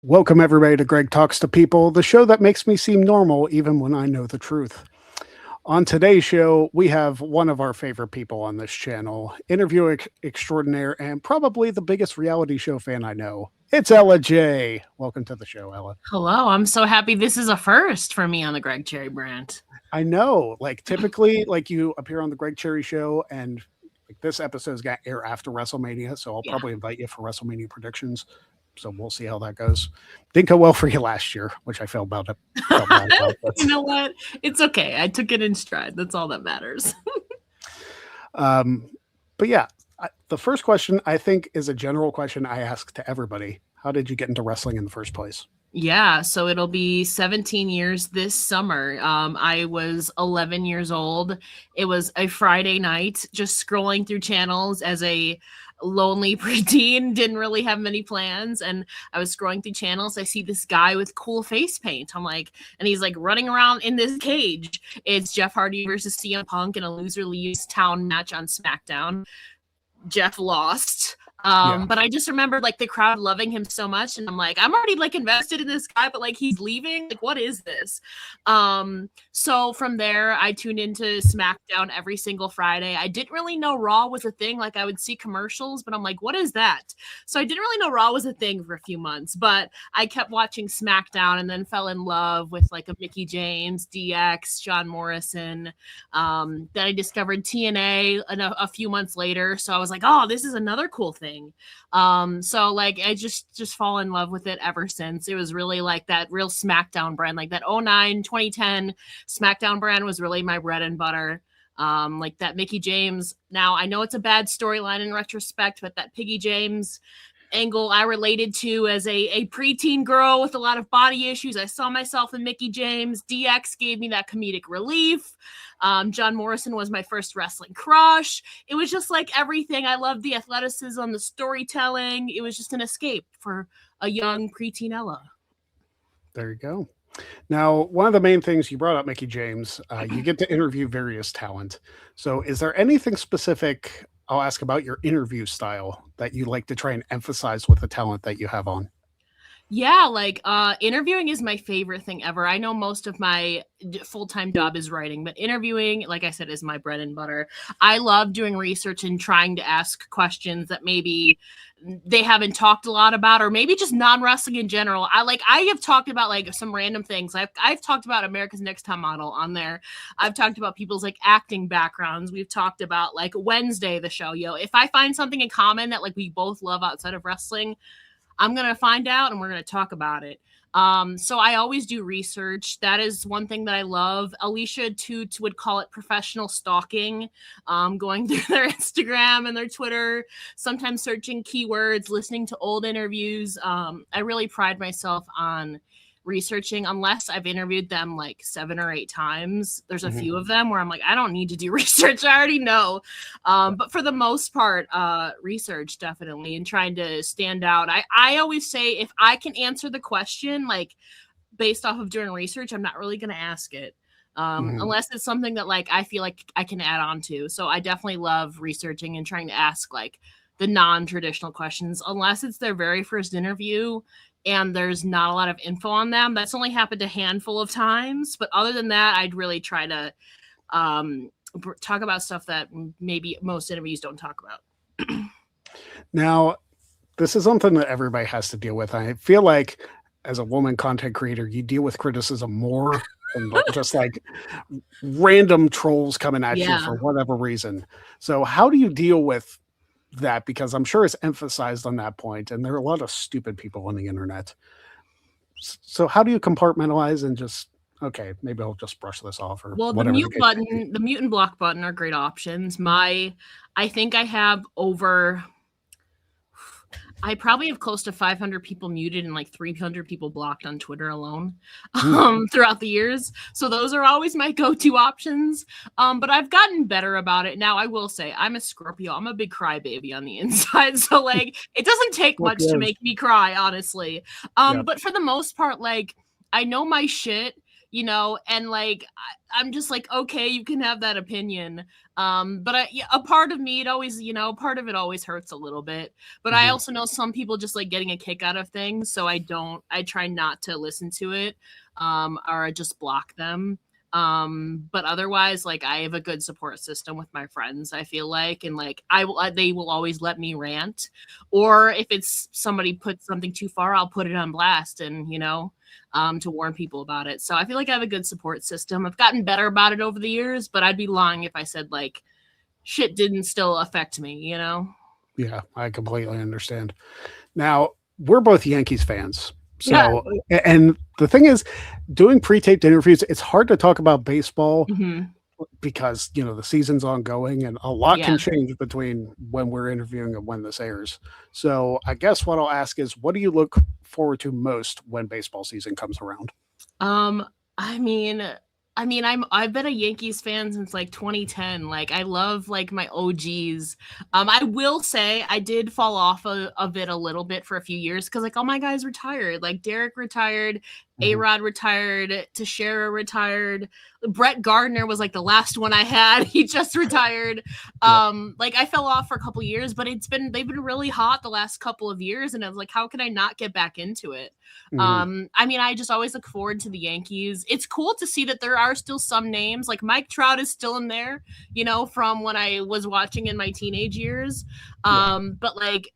Welcome, everybody, to Greg Talks to People, the show that makes me seem normal even when I know the truth. On today's show, we have one of our favorite people on this channel, interview extraordinaire, and probably the biggest reality show fan I know. It's Ella J. Welcome to the show, Ella. Hello, I'm so happy this is a first for me on the Greg Cherry brand. I know, typically, you appear on the Greg Cherry show, and this episode's got air after WrestleMania, so I'll probably invite you for WrestleMania predictions. So we'll see how that goes. Didn't go well for you last year, which I felt bad about. You know what? It's okay. I took it in stride. That's all that matters. But yeah, the first question I think is a general question I ask to everybody. How did you get into wrestling in the first place? Yeah, so it'll be 17 years this summer. I was 11 years old. It was a Friday night, just scrolling through channels as a lonely preteen, didn't really have many plans, and I was scrolling through channels. I see this guy with cool face paint. I'm like, and he's like running around in this cage. It's Jeff Hardy versus CM Punk in a loser leaves town match on SmackDown. Jeff lost. But I just remembered the crowd loving him so much, and I'm like, I'm already invested in this guy, but he's leaving. What is this? So from there, I tuned into SmackDown every single Friday. I didn't really know Raw was a thing. I would see commercials, but I'm like, what is that? So I didn't really know Raw was a thing for a few months, but I kept watching SmackDown and then fell in love with a Mickie James, DX, John Morrison. Then I discovered TNA a few months later. So I was like, oh, this is another cool thing. So I just fall in love with it ever since. It was really that real SmackDown brand, that 09 2010 SmackDown brand was really my bread and butter. That Mickie James, now I know it's a bad storyline in retrospect, but that Piggy James angle I related to as a preteen girl with a lot of body issues. I saw myself in Mickie James. DX gave me that comedic relief. John Morrison was my first wrestling crush. It was just everything. I loved the athleticism, the storytelling. It was just an escape for a young preteen Ella. There you go. Now, one of the main things you brought up, Mickie James, you get to interview various talent. So is there anything specific, I'll ask about your interview style, that you like to try and emphasize with the talent that you have on? Yeah, interviewing is my favorite thing ever. I know most of my full-time job is writing, but interviewing, like I said, is my bread and butter. I love doing research and trying to ask questions that maybe they haven't talked a lot about, or maybe just non-wrestling in general. I have talked about some random things. I've talked about America's Next Top Model on there. I've talked about people's acting backgrounds. We've talked about Wednesday, the show. If I find something in common that we both love outside of wrestling, I'm going to find out and we're going to talk about it. So I always do research. That is one thing that I love. Alicia Toots would call it professional stalking, going through their Instagram and their Twitter, sometimes searching keywords, listening to old interviews. I really pride myself on researching, unless I've interviewed them 7 or 8 times. There's a few of them where I'm I don't need to do research. I already know. But for the most part, research definitely, and trying to stand out. I always say, if I can answer the question, based off of doing research, I'm not really going to ask it. Unless it's something that I feel I can add on to. So I definitely love researching and trying to ask the non-traditional questions, unless it's their very first interview and there's not a lot of info on them. That's only happened a handful of times. But other than that, I'd really try to talk about stuff that maybe most interviews don't talk about. Now, this is something that everybody has to deal with. I feel like as a woman content creator, you deal with criticism more than just random trolls coming at you for whatever reason. So how do you deal with that? Because I'm sure it's emphasized on that point, and there are a lot of stupid people on the internet. So how do you compartmentalize and just, okay, maybe I'll just brush this off, or the mute button, the mute and block button are great options. I think I have I probably have close to 500 people muted and 300 people blocked on Twitter alone throughout the years. So those are always my go-to options. But I've gotten better about it. Now, I will say I'm a Scorpio. I'm a big crybaby on the inside. So it doesn't take much to make me cry, honestly. But for the most part, I know my shit. and like I'm just like, okay, you can have that opinion. But a part of me, it always, part of it always hurts a little bit. But I Mhm. also know some people just like getting a kick out of things, so I try not to listen to it, or I just block them. But otherwise, like I have a good support system with my friends, I feel like, and like they will always let me rant, or if it's somebody put something too far, I'll put it on blast, and to warn people about it. So I feel like I have a good support system. I've gotten better about it over the years, but I'd be lying if I said like shit didn't still affect me. Yeah, I completely understand. Now, we're both Yankees fans. Yeah. So, and the thing is, doing pre-taped interviews, it's hard to talk about baseball Hmm. because, the season's ongoing and a lot Yeah. can change between when we're interviewing and when this airs. So, I guess what I'll ask is, what do you look forward to most when baseball season comes around? Um, I mean, I've been a Yankees fan since like 2010. Like I love like my OGs. I will say I did fall off of it a little bit for a few years because like all my guys retired. Like Derek retired, Mhm. A-Rod retired, Teixeira retired. Brett Gardner was like the last one I had. He just retired. Yep. Like I fell off for a couple years, but they've been really hot the last couple of years, and I was like, how can I not get back into it? Mhm. I just always look forward to the Yankees. It's cool to see that there are still some names, like Mike Trout is still in there, from when I was watching in my teenage years. Yeah. But like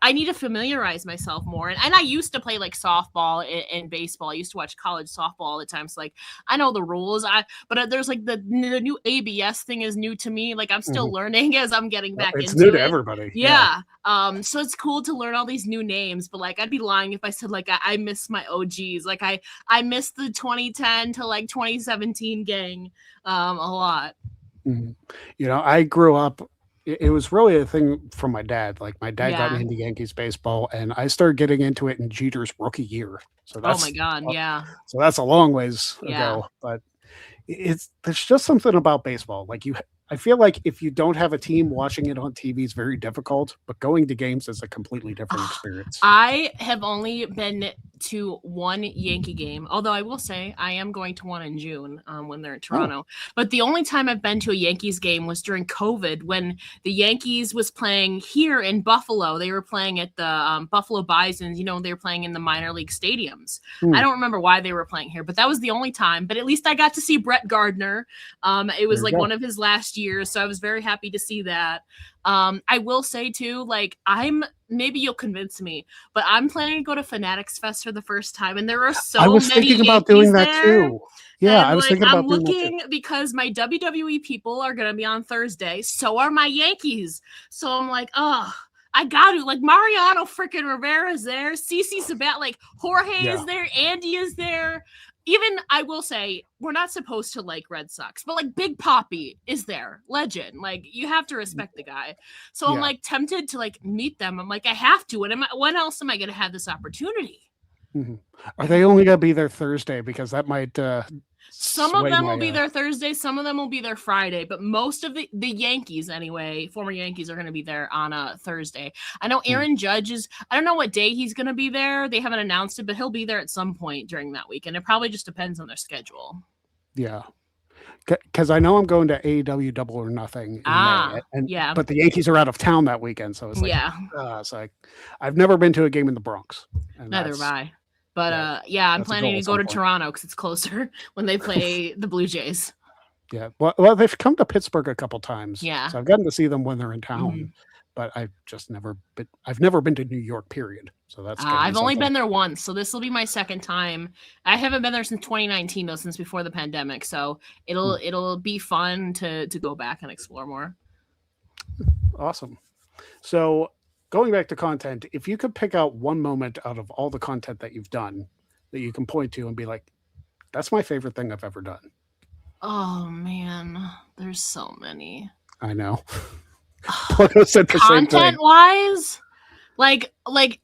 I need to familiarize myself more. And I used to play like softball and baseball. I used to watch college softball all the time. So like I know the rules. But there's like the new ABS thing is new to me. Like I'm still Mhm. learning as I'm getting back It's new into to it. everybody. Yeah. Yeah. So it's cool to learn all these new names, but like I'd be lying if I said like I miss my OGs. Like I miss the 2010 to like 2017 gang a lot. Mhm. I grew up it was really a thing from my dad. Like, my dad got me Yeah. into Yankees baseball, and I started getting into it in Jeter's rookie year. So Oh my that's god. uh, Yeah. so that's a long ways Yeah. ago, but it's there's just something about baseball. Like, I feel like if you don't have a team, watching it on TV is very difficult, but going to games is a completely different experience. I have only been to one Yankee game, although I will say I am going to one in June when they're in Oh. Toronto. But the only time I've been to a Yankees game was during COVID when the Yankees was playing here in Buffalo. They were playing at the Buffalo Bisons. They were playing in the minor league stadiums. I Hmm, don't remember why they were playing here, but that was the only time. But at least I got to see Brett Gardner. It there was you like go. one of his last years, so I was very happy to see that. I will say too, like maybe you'll convince me, but I'm planning to go to Fanatics Fest for the first time, and there are I so was many thinking about doing Yankees that there. too. Yeah, And I was like thinking I'm about doing that too. looking because my WWE people are gonna be on Thursday. So are my Yankees. So I'm like, oh, I got to like Mariano freaking Rivera's there, CC Sabat, like Jorge Yeah. is there, Andy is there. Even I will say we're not supposed to like Red Sox, but like Big Poppy is there, legend. Like you have to respect the guy. So I'm Yeah. like tempted to like meet them. I'm like I have to. And when else am I going to have this opportunity? Mhm. Are they only gonna be there Thursday? Because that might, Some of sway them will my, be there Thursday, some of them will be there Friday, but most of the Yankees anyway, former Yankees are going to be there on a Thursday. I know hmm, Aaron Judge is I don't know what day he's going to be there. They haven't announced it, but he'll be there at some point during that weekend. It probably just depends on their schedule. yeah. Because I know I'm going to AEW Double or Nothing in May, and Yeah. but the Yankees are out of town that weekend, so it's like, Yeah. I've never been to a game in the Bronx, and Neither have that's I. But that yeah, I'm that's a planning goal to at go some to point. Toronto cuz it's closer when they play the Blue Jays. Yeah. Well, they've come to Pittsburgh a couple times, Yeah. so I've gotten to see them when they're in town, Mhm. but I've never been to New York, period, so that's gonna be I've only something. been there once, so this will be my second time. I haven't been there since 2019 though, since before the pandemic. So Hmm, it'll be fun to go back and explore more. awesome. So, going back to content, if you could pick out one moment out of all the content that you've done that you can point to and be like, "That's my favorite thing I've ever done." Oh man, there's so many. I know. Pluto said the same Content thing. wise, like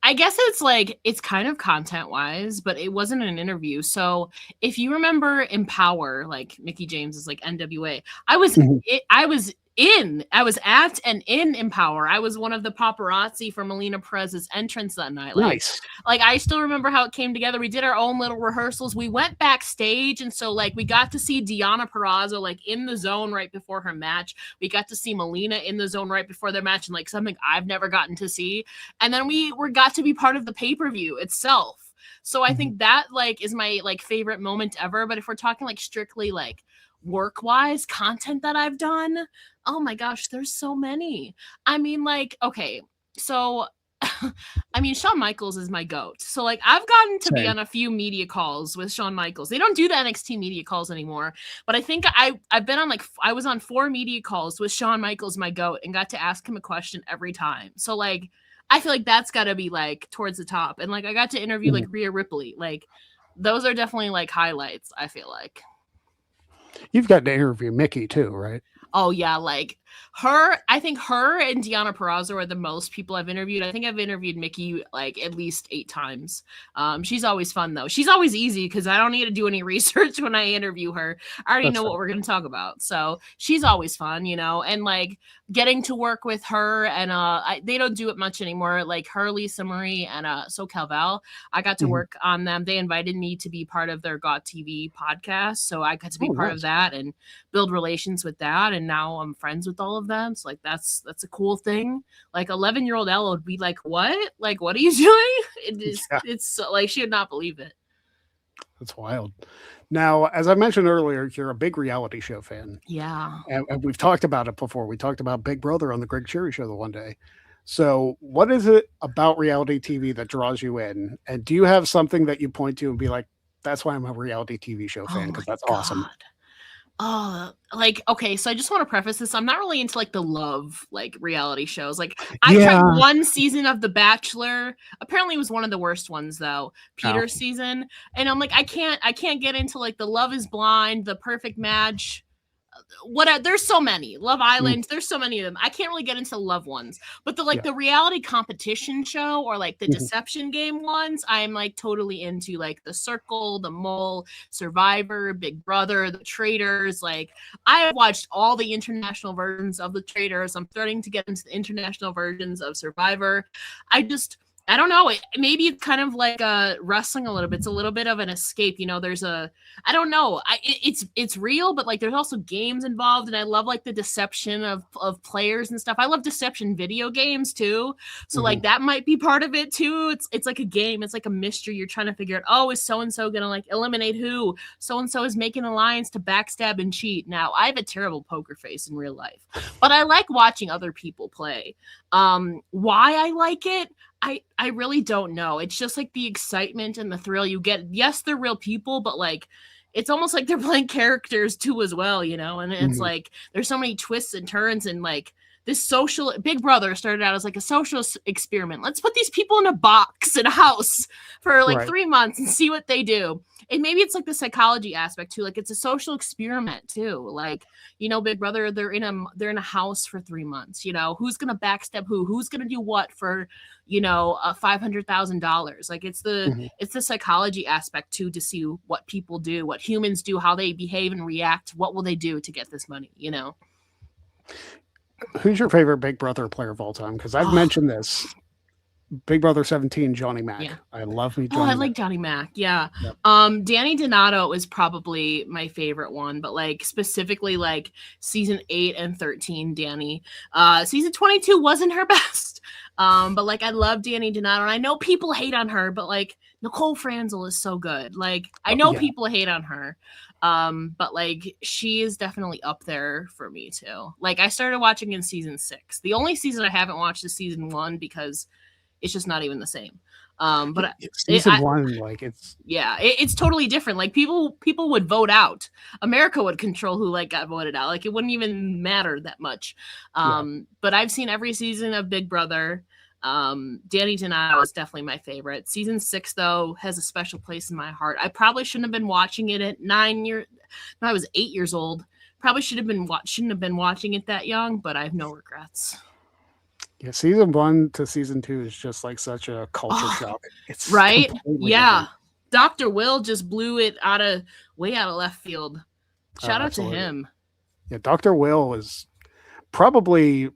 I guess it's kind of content wise, but it wasn't an interview. So if you remember Empower, like Mickey James is like NWA, Mhm. I was I was at and in Empower. I was one of the paparazzi for Melina Perez's entrance that night. Nice. Like I still remember how it came together. We did our own little rehearsals. We went backstage, and so like we got to see Deonna Purrazzo like in the zone right before her match. We got to see Melina in the zone right before their match, and like something I've never gotten to see. And then we got to be part of the pay-per-view itself. So I think that like is my like favorite moment ever. But if we're talking like strictly like work-wise content that I've done, oh my gosh, there's so many. I mean, like, okay, so I mean, Shawn Michaels is my goat. So like I've gotten to be Same. on a few media calls with Shawn Michaels. They don't do the NXT media calls anymore, but I think I've been on like I was on 4 media calls with Shawn Michaels, my goat, and got to ask him a question every time. So like I feel like that's got to be like towards the top. And like I got to interview like Rhea Ripley. Like those are definitely like highlights, I feel like. You've got to interview Mickey too, right? Oh yeah, like her. I think her and Deonna Purrazzo are the most people I've interviewed. I think I've interviewed Mickey like at least 8 times. She's always fun though. She's always easy because I don't need to do any research when I interview her. I already know what we're gonna talk about, so she's always fun, you know. And like getting to work with her and they don't do it much anymore. Like her, Lisa Marie, and SoCal Val. I got to work on them. They invited me to be part of their Got TV podcast, so I got to be part of that and build relations with that. And now I'm friends with all of them. So like that's a cool thing. Like 11-year-old Ella would be like, what? Like, what are you doing? It's so, like she would not believe it. That's wild. Now, as I mentioned earlier, you're a big reality show fan. Yeah. And we've talked about it before. We talked about Big Brother on the Greg Cherry Show the one day. So what is it about reality TV that draws you in? And do you have something that you point to and be like, that's why I'm a reality TV show fan, because that's awesome. Oh, like, okay, so I just want to preface this. I'm not really into like the love like reality shows. Like I tried one season of The Bachelor. Apparently it was one of the worst ones though. Peter's season. And I'm like, I can't get into like the Love is Blind, The Perfect Match. There's so many Love Island, there's so many of them. I can't really get into love ones, but the reality competition show or like the deception game ones, I'm like totally into, like The Circle, The Mole, Survivor, Big Brother, The Traitors. Like I have watched all the international versions of The Traitors. I'm starting to get into the international versions of Survivor. I don't know. Maybe it's kind of like wrestling a little bit. It's a little bit of an escape. You know, I don't know. It's real, but like there's also games involved. And I love like the deception of players and stuff. I love deception video games too. So like that might be part of it too. It's like a game. It's like a mystery. You're trying to figure out, oh, is so-and-so going to like eliminate who? So-and-so is making an alliance to backstab and cheat. Now I have a terrible poker face in real life, but I like watching other people play. Why I like it? I really don't know. It's just like the excitement and the thrill you get. Yes, they're real people, but like it's almost like they're playing characters too as well, you know? And it's like there's so many twists and turns, and like this social Big Brother started out as like a social experiment. Let's put these people in a box in a house for like 3 months and see what they do. And maybe it's like the psychology aspect too. Like it's a social experiment too. Like, you know, Big Brother, they're in a house for 3 months. You know, who's gonna backstab who? Who's gonna do what for, you know, $500,000? Like it's the psychology aspect too, to see what people do, what humans do, how they behave and react. What will they do to get this money? You know. Who's your favorite Big Brother player of all time? Because I've mentioned this. Big Brother 17, Johnny Mac. Yeah. I love me Johnny Mac. Like Johnny Mac. Yeah. Yep. Danny Donato is probably my favorite one, but like specifically like season 8 and 13, Danny. Season 22 wasn't her best. But like I love Danny Donato, and I know people hate on her, but like Nicole Franzel is so good. Like I know people hate on her. But like she is definitely up there for me too. Like I started watching in season 6. The only season I haven't watched is season 1 because it's just not even the same. But season 1, like it's totally different. Like people would vote out. America would control who like got voted out. Like it wouldn't even matter that much. But I've seen every season of Big Brother. Danny Donato is definitely my favorite. Season 6 though has a special place in my heart. I probably shouldn't have been watching it at 9 years. No, I was 8 years old. Probably shouldn't have been watching it that young, but I have no regrets. Yeah, season 1 to season 2 is just like such a culture shock. It's right. Yeah. Different. Dr. Will just blew it way out of left field. Shout out to him. Yeah, Dr. Will is probably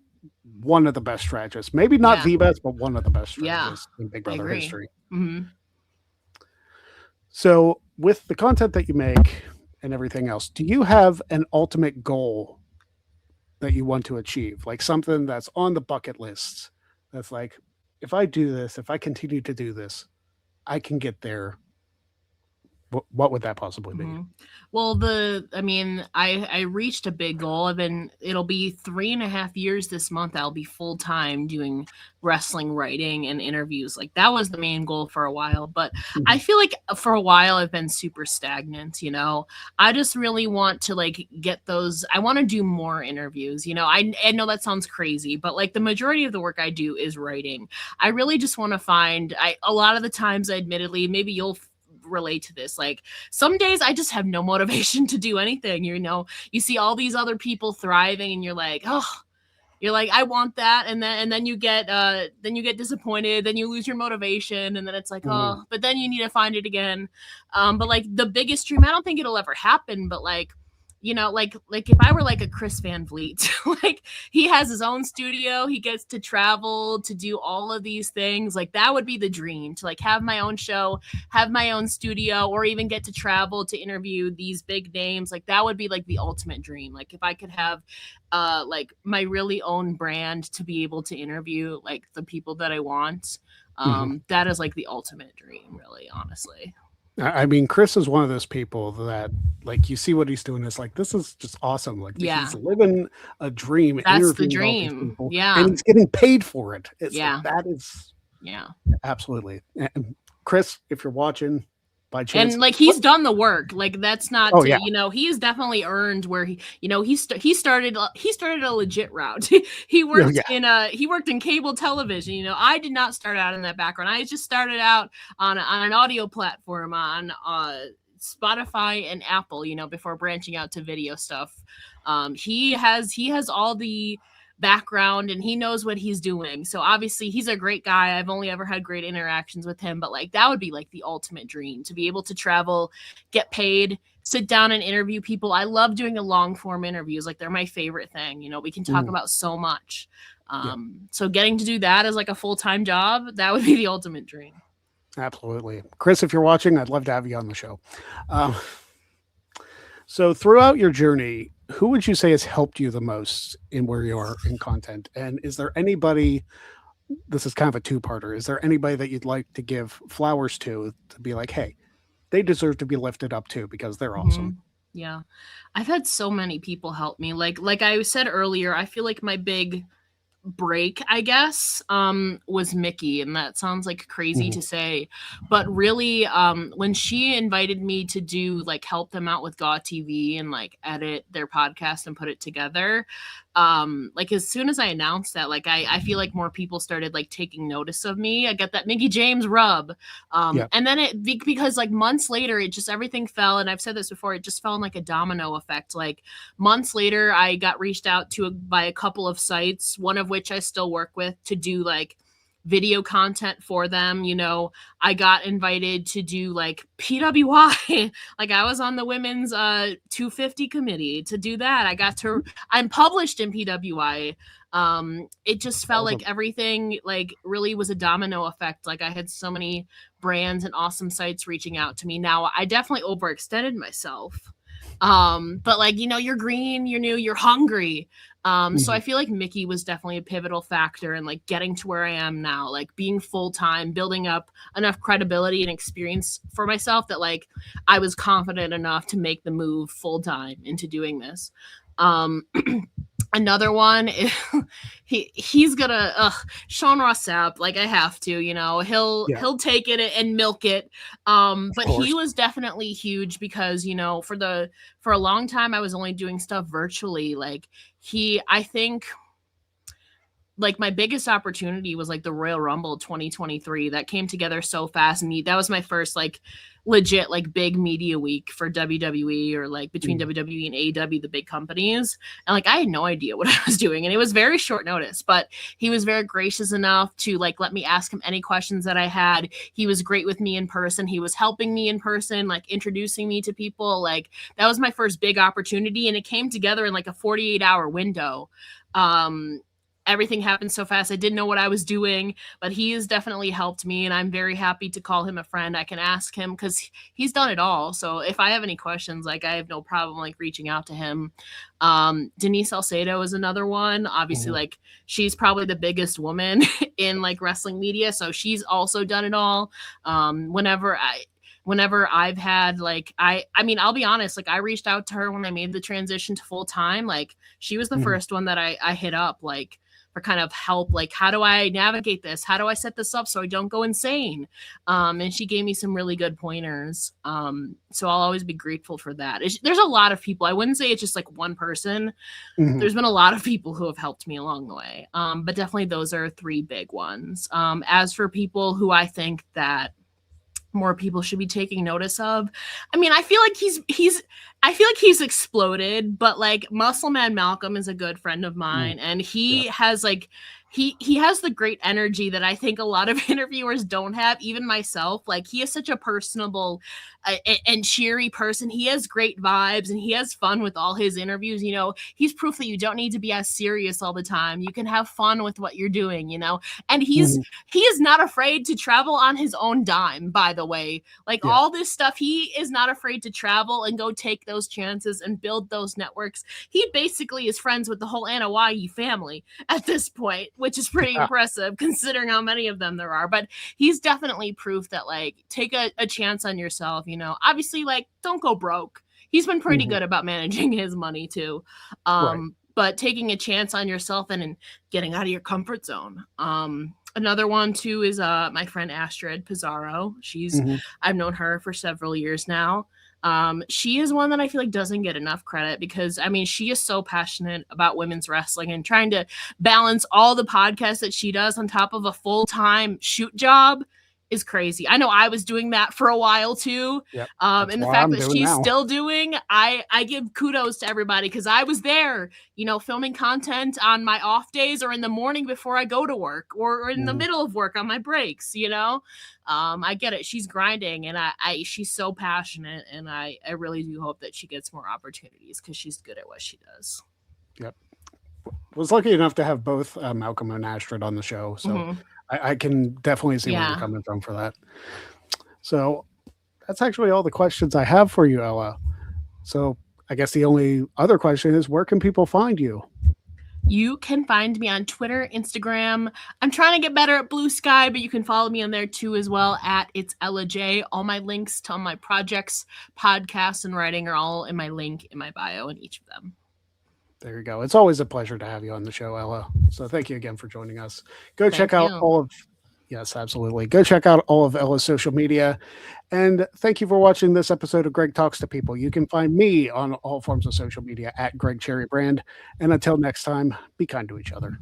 one of the best strategists. Maybe not Yeah. the best, but one of the best Yeah. strategists in Big I Brother agree. history. Hmm. So, with the content that you make and everything else, do you have an ultimate goal that you want to achieve? Like something that's on the bucket list that's like, if I do this, if I continue to do this, I can get there. What would that possibly be? Hmm. Well, I mean, I reached a big goal. It'll be 3.5 years this month. I'll be full time doing wrestling writing and interviews. Like that was the main goal for a while. But I Mhm. feel like for a while I've been super stagnant, you know. I just really want to like get those, I want to do more interviews, you know. I know that sounds crazy, but like the majority of the work I do is writing. I really just want to find, a lot of the times, admittedly, maybe you'll relate to this, like some days I just have no motivation to do anything, you know. You see all these other people thriving and you're like, oh, you're like, I want that, and then you get disappointed, then you lose your motivation, and then it's like, Mhm. oh, but then you need to find it again. But like the biggest dream, I don't think it'll ever happen, but like, you know, like if I were like a Chris Van Vliet, like he has his own studio, he gets to travel to do all of these things, like that would be the dream, to like have my own show, have my own studio, or even get to travel to interview these big names. Like that would be like the ultimate dream. Like if I could have like my really own brand to be able to interview like the people that I want. Mhm. That is like the ultimate dream, really, honestly. I mean, Chris is one of those people that, like, you see what he's doing. It's like, this is just awesome. Like, he's Yeah, living a dream, that's the interviewing all these dream. people, and Yeah, he's getting paid for it. It's like, yeah, that is yeah. absolutely. And Chris, if you're watching by chance, And like what? he's done the work, like that's not Oh, to, yeah. you know, he's definitely earned where he, you know, he started a legit route. Oh, yeah. He worked in cable television, you know. I did not start out in that background. I just started out on an audio platform on Spotify and Apple, you know, before branching out to video stuff. He has all the background and he knows what he's doing. So obviously he's a great guy. I've only ever had great interactions with him, but like that would be like the ultimate dream, to be able to travel, get paid, sit down and interview people. I love doing the long form interviews. Like they're my favorite thing. You know, we can talk Mm, about so much. yeah, So getting to do that as like a full-time job, that would be the ultimate dream. absolutely. Chris, if you're watching, I'd love to have you on the show. Um, so, throughout your journey, who would you say has helped you the most in where you are in content? And is there anybody, this is kind of a two-parter, is there anybody that you'd like to give flowers to be like, hey, they deserve to be lifted up too because they're Hmm. awesome? Yeah. I've had so many people help me. Like I said earlier, I feel like my big break, I guess, was Mickey, and that sounds like crazy Mhm. to say, but really, when she invited me to do like help them out with Gaw TV and like edit their podcast and put it together, like as soon as I announced that, like I feel like more people started like taking notice of me. I got that Mickey James rub, Yeah. and then because like months later, it just everything fell, and I've said this before, it just fell in like a domino effect. Like months later, I got reached out to by a couple of sites, one of which I still work with, to do like video content for them. You know, I got invited to do like PWI. Like I was on the women's 250 committee to do that. I'm published in PWI. It just felt Awesome. like everything like really was a domino effect. Like I had so many brands and awesome sites reaching out to me. Now I definitely overextended myself, but like, you know, you're green, you're new, you're hungry. So Mhm. I feel like Mickey was definitely a pivotal factor in like getting to where I am now, like being full time, building up enough credibility and experience for myself that like I was confident enough to make the move full time into doing this. Um, Another one, he's gonna Sean Ross Sapp, like I have to, you know, Yeah, he'll take it and milk it. of But he course. was definitely huge because, you know, for a long time I was only doing stuff virtually. Like I think like my biggest opportunity was like the Royal Rumble 2023 that came together so fast, and that was my first like legit like big media week for WWE, or like between WWE and AEW, the big companies. And like I had no idea what I was doing, and it was very short notice, but he was very gracious enough to like let me ask him any questions that I had. He was great with me in person. He was helping me in person, like introducing me to people. Like that was my first big opportunity, and it came together in like a 48-hour window. Everything happened so fast. I didn't know what I was doing, but he has definitely helped me, and I'm very happy to call him a friend. I can ask him because he's done it all. So if I have any questions, like I have no problem like reaching out to him. Denise Salcedo is another one. Obviously, like she's probably the biggest woman in like wrestling media, so she's also done it all. Whenever I've had like I mean, I'll be honest, like I reached out to her when I made the transition to full time. Like she was the first one that I hit up like for kind of help, like how do I navigate this? How do I set this up so I don't go insane? And she gave me some really good pointers. So I'll always be grateful for that. There's a lot of people. I wouldn't say it's just like one person. There's been a lot of people who have helped me along the way. But definitely those are three big ones. As for people who I think that more people should be taking notice of, I mean, I feel like he's exploded, but like Muscle Man Malcolm is a good friend of mine, and he has like he has the great energy that I think a lot of interviewers don't have, even myself. Like he is such a personable and cheery person. He has great vibes and he has fun with all his interviews. You know, he's proof that you don't need to be as serious all the time. You can have fun with what you're doing, you know. And he is not afraid to travel on his own dime, by the way. Like all this stuff, he is not afraid to travel and go take those chances and build those networks. He basically is friends with the whole Anawayi family at this point, which is pretty impressive considering how many of them there are. But he's definitely proof that like take a chance on yourself, you know. Obviously, like don't go broke. He's been pretty good about managing his money too. But taking a chance on yourself and getting out of your comfort zone. Another one too is my friend Astrid Pizarro. I've known her for several years now. She is one that I feel like doesn't get enough credit because I mean she is so passionate about women's wrestling and trying to balance all the podcasts that she does on top of a full-time shoot job is crazy. I know I was doing that for a while too. And the fact that she's still doing, I give kudos to everybody because I was there, you know, filming content on my off days or in the morning before I go to work or in the middle of work on my breaks, you know. I get it. She's grinding and she's so passionate, and I really do hope that she gets more opportunities because she's good at what she does. Was lucky enough to have both Malcolm and Astrid on the show, so I can definitely see where you're coming from for that. So that's actually all the questions I have for you, Ella. So I guess the only other question is, where can people find you? You can find me on Twitter, Instagram. I'm trying to get better at Blue Sky, but you can follow me on there too as well at It's Ella J. All my links to all my projects, podcasts, and writing are all in my link in my bio in each of them. There you go. It's always a pleasure to have you on the show, Ella. So thank you again for joining us. Go check out all of Yes, absolutely. Go check out all of Ella's social media. And thank you for watching this episode of Greg Talks to People. You can find me on all forms of social media at Greg Cherry Brand. And until next time, be kind to each other.